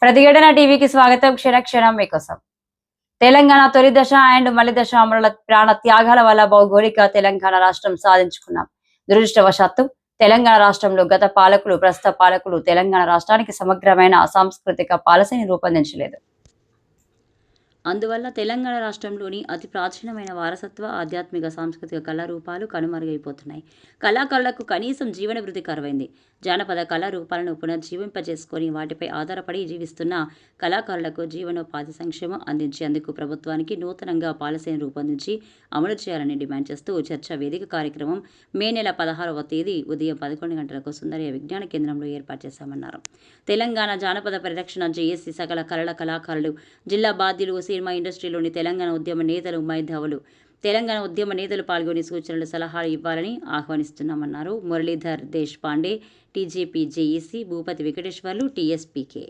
ప్రతిఘటన టీవీకి స్వాగతం. క్షణక్షణం మీకోసం. తెలంగాణ తొలి దశ అండ్ మలి దశ అమరుల ప్రాణ త్యాగాల వల్ల భౌగోళిక తెలంగాణ రాష్ట్రం సాధించుకున్నాం. దురదృష్టవశాత్తు తెలంగాణ రాష్ట్రంలో గత పాలకులు, ప్రస్తుత పాలకులు తెలంగాణ రాష్ట్రానికి సమగ్రమైన సాంస్కృతిక పాలసీని రూపొందించలేదు. అందువల్ల తెలంగాణ రాష్ట్రంలోని అతి ప్రాచీనమైన వారసత్వ, ఆధ్యాత్మిక, సాంస్కృతిక కళారూపాలు కనుమరుగైపోతున్నాయి. కళాకారులకు కనీసం జీవన భృతి కరువైంది. జానపద కళారూపాలను పునర్జీవింపజేసుకొని వాటిపై ఆధారపడి జీవిస్తున్న కళాకారులకు జీవనోపాధి సంక్షేమం అందించేందుకు ప్రభుత్వానికి నూతనంగా పాలసీని రూపొందించి అమలు చేయాలని డిమాండ్ చేస్తూ చర్చా వేదిక కార్యక్రమం మే నెల 16వ తేదీ ఉదయం 11 గంటలకు సుందరయ్య విజ్ఞాన కేంద్రంలో ఏర్పాటు చేశామన్నారు. తెలంగాణ జానపద పరిరక్షణ జేఏసీ సకల కళల కళాకారులు, జిల్లా బాధ్యులు, సినిమా ఇండస్ట్రీలోని తెలంగాణ ఉద్యమ నేతలు, మేధావులు, తెలంగాణ ఉద్యమ నేతలు పాల్గొని సూచనలు, సలహాలు ఇవ్వాలని ఆహ్వానిస్తున్నామన్నారు. మురళీధర్ దేశ్ పాండే, టీజేపీ జేఏసీ, భూపతి వెంకటేశ్వర్లు, టీఎస్పీకే.